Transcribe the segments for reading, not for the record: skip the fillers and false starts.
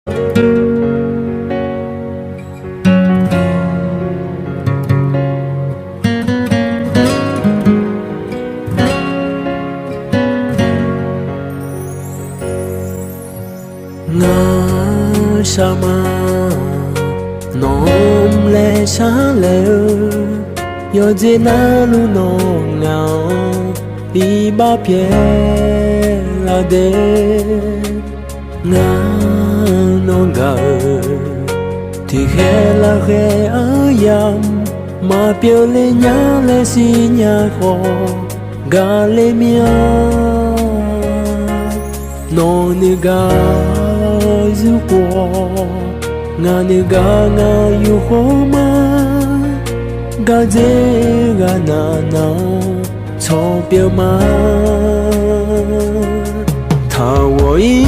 ngơ sa ma nôm lệ sáng lệ yo je na lu no ngao đi ba phe la de nga no ga thì khe la khe ayam ma piêu le nya le si nya kho ga le mia no ni ga du qua nga ni ga nga yu ho ma ga je ga na na cho biểu ma tha wo yi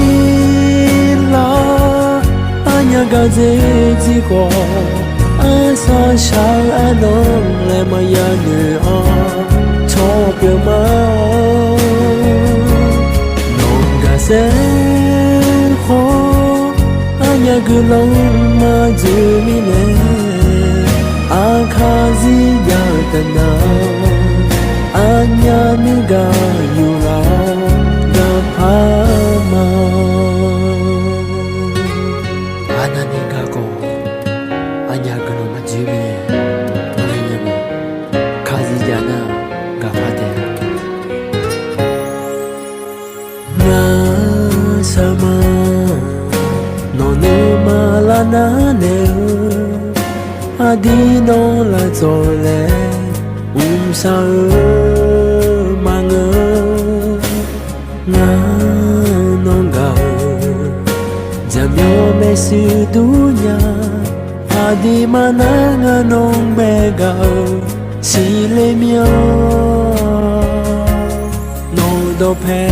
la anya ga je ji ko a sa sha a nong le ma ya ni a cho biểu ma nong ga se ho anya gu long ma ju mi ne a kha ji ya ta na anya ni ga yu la na pa ma ana ni ga ko anya ga no ma ji mi ne nya mo kha ji ya na ga fa de na sa ma no ne ma la na ne a di no la zo le sa ma ngơ nga non ga jam yo me su du nya a di ma na nga non me ga si le mio no do pe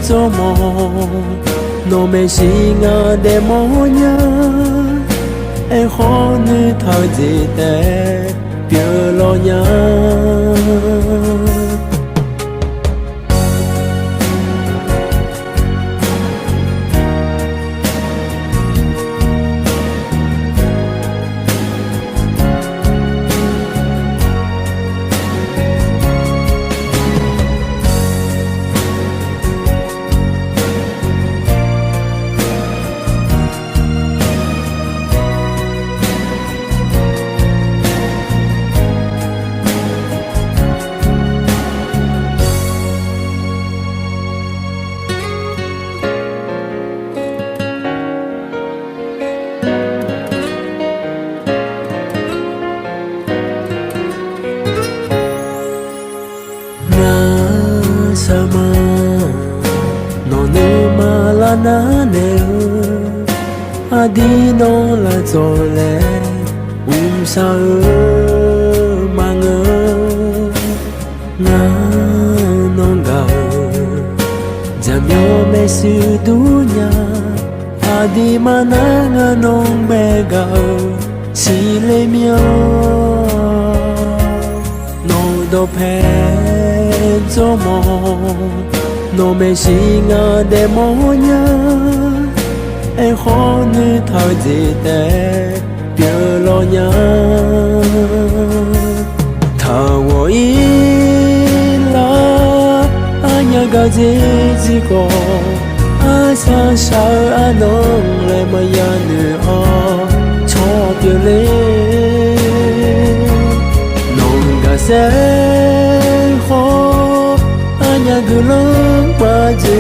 zo mo no me si nga de mo nya e ho ni thao ji te biểu lo nhớ sama no ne ma la na ne a di no la zo le sa ma ngơ nga non ga jam yo me su du nya a di ma na nga non me ga si le mio no do pe zo mo no me si nga de mo nya e ho ni thao ji te biểu lo nya tha wo yi la anya ga ji ji ko a sa sha a nong le ma ya ni a cho biểu le nong ga se ho anya gu long ba ji